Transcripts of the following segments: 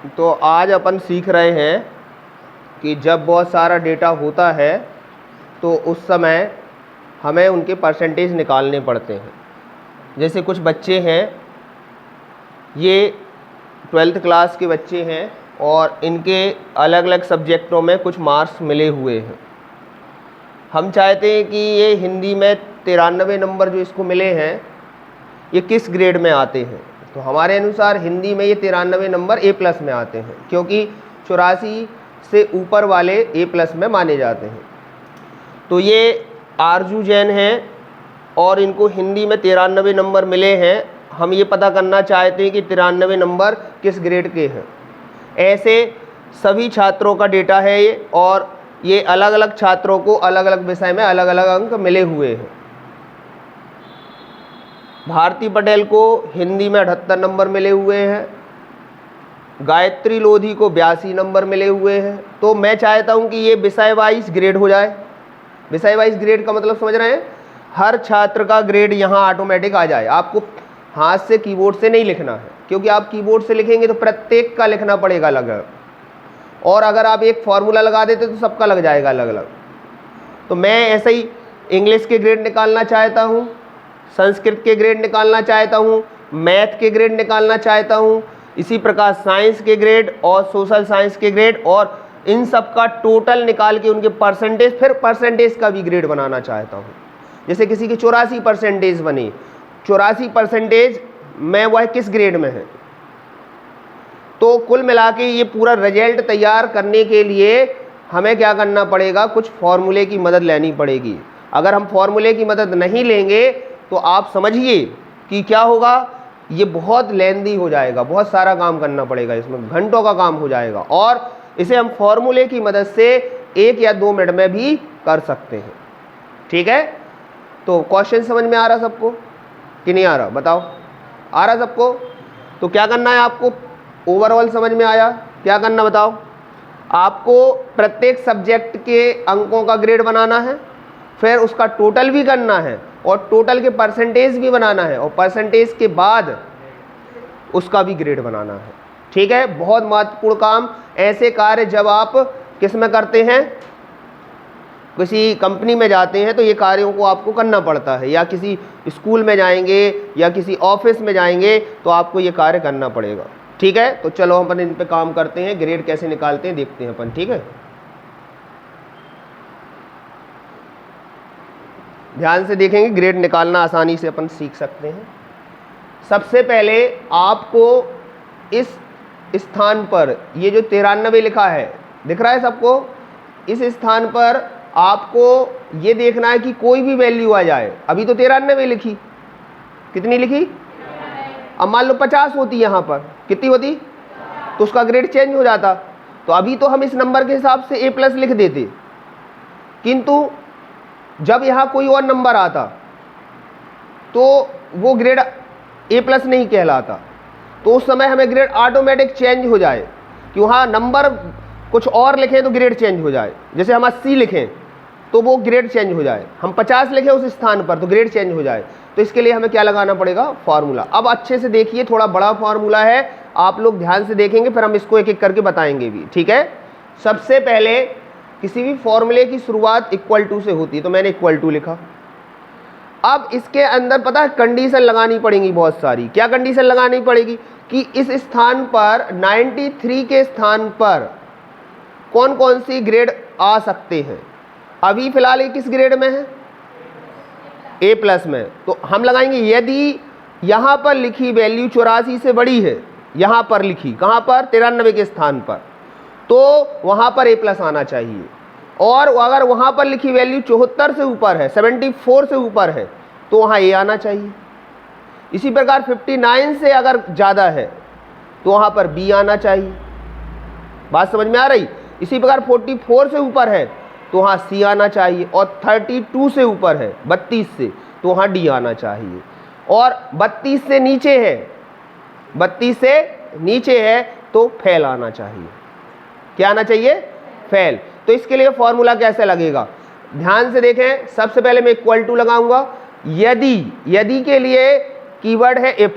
तो आज अपन सीख रहे हैं कि जब बहुत सारा डेटा होता है तो उस समय हमें उनके परसेंटेज निकालने पड़ते हैं। जैसे कुछ बच्चे हैं, ये 12th क्लास के बच्चे हैं और इनके अलग अलग सब्जेक्टों में कुछ मार्क्स मिले हुए हैं। हम चाहते हैं कि ये हिंदी में 93 नंबर जो इसको मिले हैं ये किस ग्रेड में आते हैं। तो हमारे अनुसार हिंदी में ये 93 नंबर A+ में आते हैं, क्योंकि 84 से ऊपर वाले A+ में माने जाते हैं। तो ये आरजू जैन हैं और इनको हिंदी में 93 नंबर मिले हैं। हम ये पता करना चाहते हैं कि 93 नंबर किस ग्रेड के हैं। ऐसे सभी छात्रों का डेटा है ये, और ये अलग अलग छात्रों को अलग अलग विषय में अलग अलग अंक मिले हुए हैं। भारती पटेल को हिंदी में 78 नंबर मिले हुए हैं, गायत्री लोधी को 82 नंबर मिले हुए हैं। तो मैं चाहता हूं कि ये विषय वाइज ग्रेड हो जाए। विषय वाइज ग्रेड का मतलब समझ रहे हैं, हर छात्र का ग्रेड यहाँ ऑटोमेटिक आ जाए। आपको हाथ से कीबोर्ड से नहीं लिखना है, क्योंकि आप कीबोर्ड से लिखेंगे तो प्रत्येक का लिखना पड़ेगा अलग अलग, और अगर आप एक फॉर्मूला लगा देते तो सबका लग जाएगा अलग अलग। तो मैं ऐसे ही इंग्लिश के ग्रेड निकालना चाहता हूँ, संस्कृत के ग्रेड निकालना चाहता हूँ, मैथ के ग्रेड निकालना चाहता हूँ, इसी प्रकार साइंस के ग्रेड और सोशल साइंस के ग्रेड, और इन सब का टोटल निकाल के उनके परसेंटेज, फिर परसेंटेज का भी ग्रेड बनाना चाहता हूँ। जैसे किसी की 84% बनी, 84% में वह किस ग्रेड में है। तो कुल मिला के ये पूरा रिजल्ट तैयार करने के लिए हमें क्या करना पड़ेगा, कुछ फॉर्मूले की मदद लेनी पड़ेगी। अगर हम फॉर्मूले की मदद नहीं लेंगे तो आप समझिए कि क्या होगा, ये बहुत लेंदी हो जाएगा, बहुत सारा काम करना पड़ेगा, इसमें घंटों का काम हो जाएगा। और इसे हम फॉर्मूले की मदद से 1 या 2 मिनट में भी कर सकते हैं। ठीक है, तो क्वेश्चन समझ में आ रहा सबको कि नहीं आ रहा, बताओ। आ रहा सबको? तो क्या करना है आपको, ओवरऑल समझ में आया? क्या करना बताओ। आपको प्रत्येक सब्जेक्ट के अंकों का ग्रेड बनाना है, फिर उसका टोटल भी करना है, और टोटल के परसेंटेज भी बनाना है, और परसेंटेज के बाद उसका भी ग्रेड बनाना है। ठीक है, बहुत महत्वपूर्ण काम। ऐसे कार्य जब आप किस में करते हैं, किसी कंपनी में जाते हैं, तो ये कार्यों को आपको करना पड़ता है, या किसी स्कूल में जाएंगे या किसी ऑफिस में जाएंगे तो आपको ये कार्य करना पड़ेगा। ठीक है, तो चलो अपन इन पे काम करते हैं, ग्रेड कैसे निकालते हैं देखते हैं अपन। ठीक है, ध्यान से देखेंगे, ग्रेड निकालना आसानी से अपन सीख सकते हैं। सबसे पहले आपको इस स्थान पर ये जो 93 लिखा है, दिख रहा है सबको, इस स्थान पर आपको ये देखना है कि कोई भी वैल्यू आ जाए। अभी तो 93 लिखी, कितनी लिखी? अब मान लो 50 होती, यहाँ पर कितनी होती तो उसका ग्रेड चेंज हो जाता। तो अभी तो हम इस नंबर के हिसाब से A+ लिख देते, किंतु जब यहाँ कोई और नंबर आता तो वो ग्रेड A+ नहीं कहलाता। तो उस समय हमें ग्रेड ऑटोमेटिक चेंज हो जाए कि वहाँ नंबर कुछ और लिखें तो ग्रेड चेंज हो जाए। जैसे हम 80 लिखें तो वो ग्रेड चेंज हो जाए, हम 50 लिखें उस स्थान पर तो ग्रेड चेंज हो जाए। तो इसके लिए हमें क्या लगाना पड़ेगा, फार्मूला। अब अच्छे से देखिए, थोड़ा बड़ा फार्मूला है, आप लोग ध्यान से देखेंगे, फिर हम इसको एक एक करके बताएंगे भी। ठीक है, सबसे पहले किसी भी फॉर्मूले की शुरुआत =टू से होती है, तो मैंने =टू लिखा। अब इसके अंदर पता है कंडीशन लगानी पड़ेगी बहुत सारी। क्या कंडीशन लगानी पड़ेगी कि इस स्थान पर 93 के स्थान पर कौन कौन सी ग्रेड आ सकते हैं। अभी फिलहाल ये किस ग्रेड में है, A+ में। तो हम लगाएंगे यदि यहाँ पर लिखी वैल्यू 84 से बड़ी है, यहाँ पर लिखी, कहाँ पर, 93 के स्थान पर, तो वहाँ पर A+ आना चाहिए। और अगर वहाँ पर लिखी वैल्यू 74 से ऊपर है, 74 से ऊपर है, तो वहाँ A आना चाहिए। इसी प्रकार 59 से अगर ज़्यादा है तो वहाँ पर B आना चाहिए। बात समझ में आ रही? इसी प्रकार 44 से ऊपर है तो वहाँ C आना चाहिए, और 32 से ऊपर है, 32 से, तो वहाँ D आना चाहिए। और 32 से नीचे है, 32 से नीचे है तो फेल आना चाहिए। क्या आना चाहिए, फेल। तो इसके लिए फॉर्मूला कैसे लगेगा, ध्यान से देखें। सबसे पहले मैं =टू लगाऊंगा। यदि के लिए कीवर्ड है इफ।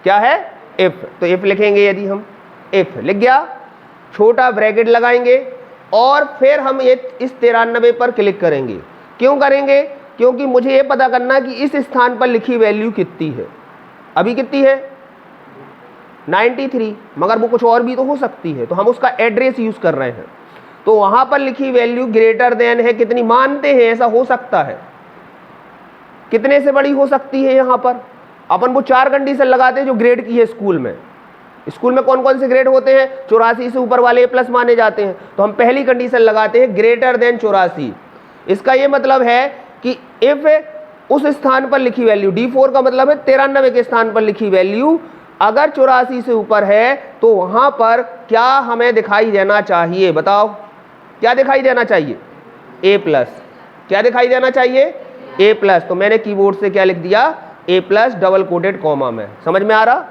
क्या है, इफ। तो इफ लिखेंगे यदि हम, इफ लिख गया, छोटा ब्रैकेट लगाएंगे और फिर हम ये इस 93 पर क्लिक करेंगे। क्यों करेंगे? क्योंकि मुझे ये पता करना है कि इस स्थान पर लिखी वैल्यू कितनी है। अभी कितनी है? 93, मगर वो कुछ और भी तो हो सकती है, तो हम उसका एड्रेस यूज कर रहे हैं। तो वहां पर लिखी वैल्यू ग्रेटर देन है कितनी, मानते हैं ऐसा हो सकता है, कितने से बड़ी हो सकती है। यहां पर अपन वो 4 कंडीशन लगाते हैं जो ग्रेड की है स्कूल में। स्कूल में कौन कौन से ग्रेड होते हैं? 84 से ऊपर वाले A+ माने जाते हैं। तो हम पहली कंडीशन लगाते हैं ग्रेटर देन 84। इसका ये मतलब है कि इफ उस स्थान पर लिखी वैल्यू, D4 का मतलब है 93 के स्थान पर लिखी वैल्यू अगर 84 से ऊपर है तो वहां पर क्या हमें दिखाई देना चाहिए? बताओ क्या दिखाई देना चाहिए? A+। क्या दिखाई देना चाहिए? A+। तो मैंने कीबोर्ड से क्या लिख दिया? A+ डबल कोटेड कॉमा में। समझ में आ रहा?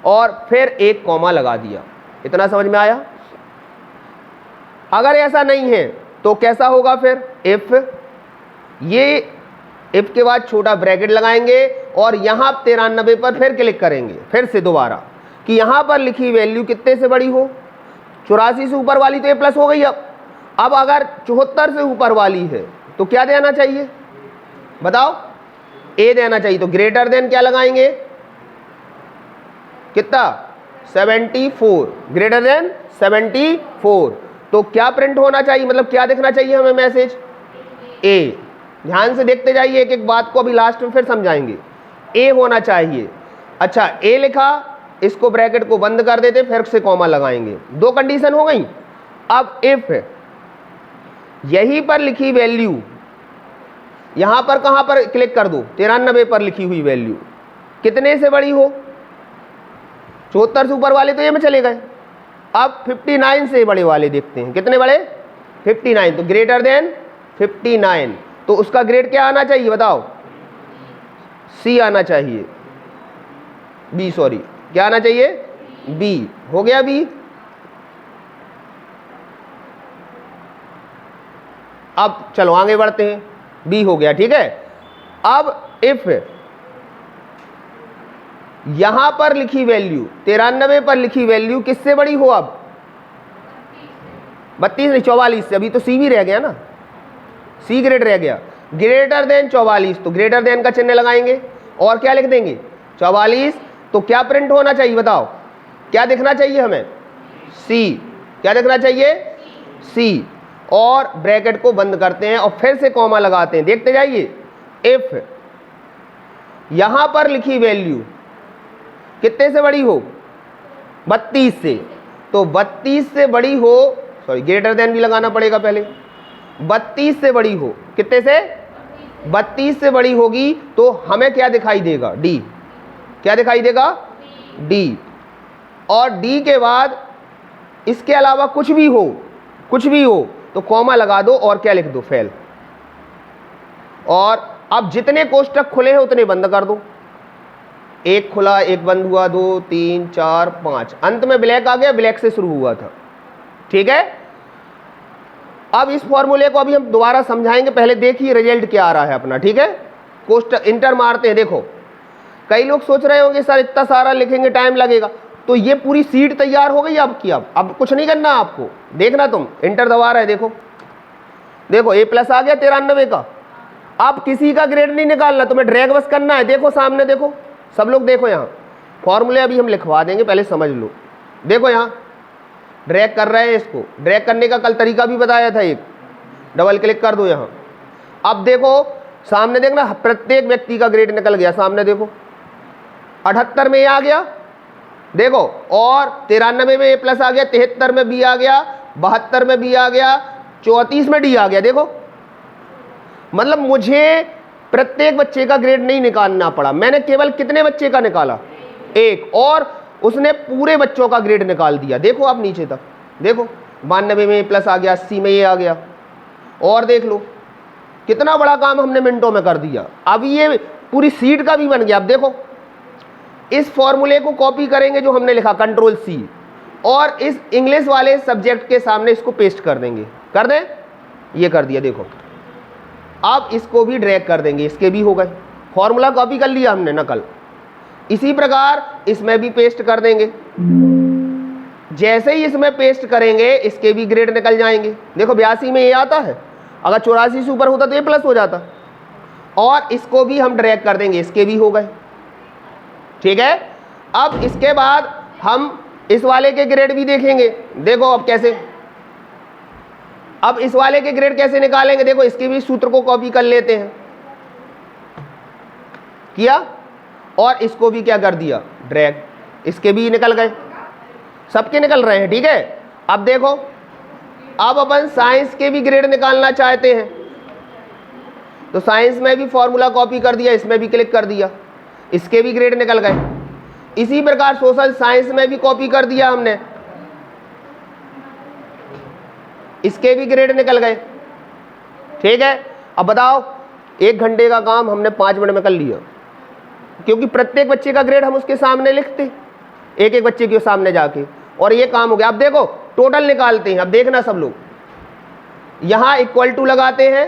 और फिर एक कॉमा लगा दिया। इतना समझ में आया? अगर ऐसा नहीं है तो कैसा होगा फिर? इफ, ये इफ के बाद छोटा ब्रैकेट लगाएंगे और यहां 93 पर फिर क्लिक करेंगे, फिर से दोबारा, कि यहां पर लिखी वैल्यू कितने से बड़ी हो? 84 से ऊपर वाली तो A+ हो गई। अब अगर 74 से ऊपर वाली है तो क्या देना चाहिए? बताओ। A देना चाहिए। तो ग्रेटर देन क्या लगाएंगे? कितना? 74। Greater than 74। तो क्या प्रिंट होना चाहिए, मतलब क्या दिखना चाहिए हमें मैसेज? A। ध्यान से देखते जाइए एक एक बात को, अभी लास्ट में फिर समझाएंगे। A होना चाहिए। अच्छा, A लिखा, इसको ब्रैकेट को बंद कर देते, फिर से कॉमा लगाएंगे। 2 कंडीशन हो गई। अब इफ यहीं पर लिखी वैल्यू, यहां पर कहां पर क्लिक कर दो? 93 पर लिखी हुई वैल्यू कितने से बड़ी हो? 74 से ऊपर वाले तो ये में चले गए। अब 59 से बड़े वाले देखते हैं। कितने बड़े? 59। तो ग्रेटर देन 59। तो उसका ग्रेड क्या आना चाहिए? बताओ। C आना चाहिए। B, सॉरी, क्या आना चाहिए? B। हो गया B। अब चलो आगे बढ़ते हैं। B हो गया, ठीक है। अब इफ यहां पर लिखी वैल्यू 93 पर लिखी वैल्यू किससे बड़ी हो? अब 32 नहीं, 44 से। अभी तो C भी रह गया ना, C ग्रेड रह गया। ग्रेटर देन 44, तो ग्रेटर देन का चिन्ह लगाएंगे और क्या लिख देंगे? 44। तो क्या प्रिंट होना चाहिए? बताओ क्या दिखना चाहिए हमें? C। क्या दिखना चाहिए? C। और ब्रैकेट को बंद करते हैं और फिर से कॉमा लगाते हैं। देखते जाइए। इफ यहां पर लिखी वैल्यू कितने से बड़ी हो? 32 से। तो 32 से बड़ी हो, सॉरी ग्रेटर देन भी लगाना पड़ेगा पहले। 32 से बड़ी हो, कितने से? 32 से बड़ी होगी तो हमें क्या दिखाई देगा? D। क्या दिखाई देगा? D। और D के बाद इसके अलावा कुछ भी हो, कुछ भी हो तो कॉमा लगा दो और क्या लिख दो? फेल। और अब जितने कोष्टक खुले हैं उतने बंद कर दो। एक खुला, एक बंद हुआ, 2 3 4 5, अंत में ब्लैक आ गया। ब्लैक से शुरू हुआ था, ठीक है। अब इस फॉर्मूले को अभी हम दोबारा समझाएंगे, पहले देखिए रिजल्ट क्या आ रहा है अपना, ठीक है। कोष्टक इंटर मारते हैं। देखो कई लोग सोच रहे होंगे सर इतना सारा लिखेंगे टाइम लगेगा, तो ये पूरी सीट तैयार हो गई आपकी। अब कुछ नहीं करना आपको, देखना तुम इंटर दबा रहे, देखो देखो A+ आ गया 93 का। अब किसी का ग्रेड नहीं निकालना, तुम्हें ड्रैग बस करना है। देखो सामने, देखो सब लोग, देखो यहाँ फॉर्मूले अभी हम लिखवा देंगे, पहले समझ लो। देखो यहाँ ड्रैग कर रहे हैं, इसको ड्रैग करने का कल तरीका भी बताया था, एक डबल क्लिक कर दो यहाँ। अब देखो सामने, देखना प्रत्येक व्यक्ति का ग्रेड निकल गया सामने। देखो 78 में ये आ गया, देखो, और 93 में A+ आ गया, 73 में B आ गया, 72 में B आ गया, 34 में D आ गया। देखो मतलब मुझे प्रत्येक बच्चे का ग्रेड नहीं निकालना पड़ा, मैंने केवल कितने बच्चे का निकाला? 1, और उसने पूरे बच्चों का ग्रेड निकाल दिया। देखो आप नीचे तक देखो, 92 में A+ आ गया, 80 में ये आ गया, और देख लो कितना बड़ा काम हमने मिनटों में कर दिया। अब ये पूरी सीट का भी बन गया। अब देखो इस फॉर्मूले को कॉपी करेंगे जो हमने लिखा, Ctrl+C, और इस इंग्लिश वाले सब्जेक्ट के सामने इसको पेस्ट कर देंगे। कर दें? ये कर दिया। देखो अब इसको भी ड्रैग कर देंगे, इसके भी हो गए। फॉर्मूला कॉपी कर लिया हमने, नकल। इसी प्रकार इसमें भी पेस्ट कर देंगे। जैसे ही इसमें पेस्ट करेंगे इसके भी ग्रेड निकल जाएंगे। देखो 82 में ये आता है, अगर 84 से ऊपर होता तो ये प्लस हो जाता, और इसको भी हम ड्रैग कर देंगे, इसके भी हो गए। ठीक है, अब इसके बाद हम इस वाले के ग्रेड भी देखेंगे। देखो अब कैसे, अब इस वाले के ग्रेड कैसे निकालेंगे, देखो इसके भी सूत्र को कॉपी कर लेते हैं, किया, और इसको भी क्या कर दिया, ड्रैग, इसके भी निकल गए, सबके निकल रहे हैं। ठीक है, अब देखो, अब अपन साइंस के भी ग्रेड निकालना चाहते हैं, तो साइंस में भी फॉर्मूला कॉपी कर दिया, इसमें भी क्लिक कर दिया, इसके भी ग्रेड निकल गए। इसी प्रकार सोशल साइंस में भी कॉपी कर दिया हमने, इसके भी ग्रेड निकल गए। ठीक है, अब बताओ 1 घंटे का काम हमने 5 मिनट में कर लिया, क्योंकि प्रत्येक बच्चे का ग्रेड हम उसके सामने लिखते, एक एक बच्चे के सामने जाके, और ये काम हो गया। अब देखो टोटल निकालते हैं, अब देखना सब लोग, यहां इक्वल टू लगाते हैं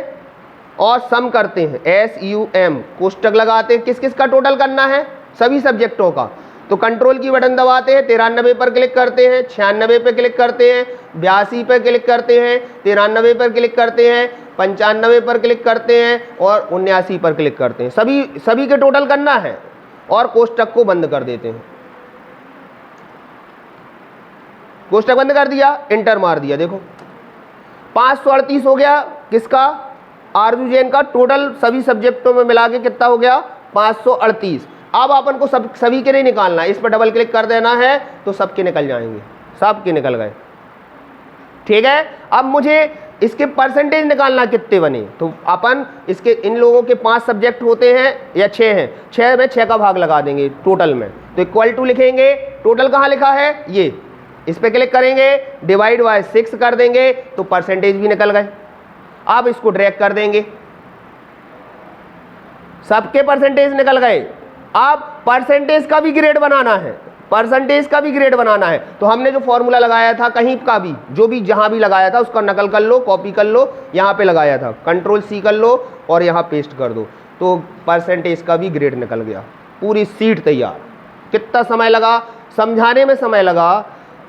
और सम करते हैं, SUM कोष्टक लगाते हैं, किस किस का टोटल करना है, सभी सब्जेक्टों का। तो कंट्रोल की बटन दबाते हैं, 93 पर क्लिक करते हैं, 96 पर क्लिक करते हैं, 82 पर क्लिक करते हैं, 93 पर क्लिक करते हैं, 95 पर क्लिक करते हैं और 79 पर क्लिक करते हैं। सभी के टोटल करना है और कोष्टक को बंद कर देते हैं। कोष्टक बंद कर दिया, इंटर मार दिया, देखो 538 हो गया, किसका, आरजू जैन का। टोटल सभी सब्जेक्टों में मिला के कितना हो गया, 538। अब अपन को सभी के नहीं निकालना है, इस पर डबल क्लिक कर देना है तो सबके निकल जाएंगे, सबके निकल गए। ठीक है, अब मुझे इसके परसेंटेज निकालना कितने बने, तो अपन इसके, इन लोगों के 5 सब्जेक्ट होते हैं या 6 हैं, 6 में 6 का भाग लगा देंगे टोटल में, तो इक्वल टू लिखेंगे। टोटल कहाँ लिखा है, ये, इस पे क्लिक करेंगे, डिवाइड बाय 6 कर देंगे तो परसेंटेज भी निकल गए। अब इसको ड्रैग कर देंगे, सबके परसेंटेज निकल गए। अब परसेंटेज का भी ग्रेड बनाना है, परसेंटेज का भी ग्रेड बनाना है, तो हमने जो फॉर्मूला लगाया था कहीं का भी, जो भी जहां भी लगाया था उसका नकल कर लो, कॉपी कर लो, यहां पे लगाया था, कंट्रोल-C कर लो और यहां पेस्ट कर दो, तो परसेंटेज का भी ग्रेड निकल गया, पूरी सीट तैयार। कितना समय लगा समझाने में, समय लगा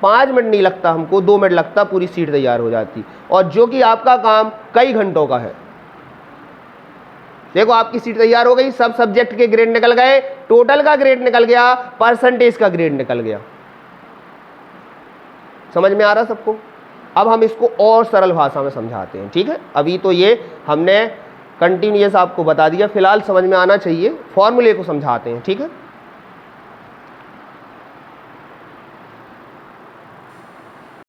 5 मिनट नहीं लगता हमको, 2 मिनट लगता, पूरी सीट तैयार हो जाती, और जो कि आपका काम कई घंटों का है। देखो आपकी सीट तैयार हो गई, सब सब्जेक्ट के ग्रेड निकल गए, टोटल का ग्रेड निकल गया, परसेंटेज का ग्रेड निकल गया। समझ में आ रहा सबको? अब हम इसको और सरल भाषा में समझाते हैं। ठीक है, अभी तो ये हमने कंटिन्यूअस आपको बता दिया, फिलहाल समझ में आना चाहिए, फॉर्मूले को समझाते हैं। ठीक है।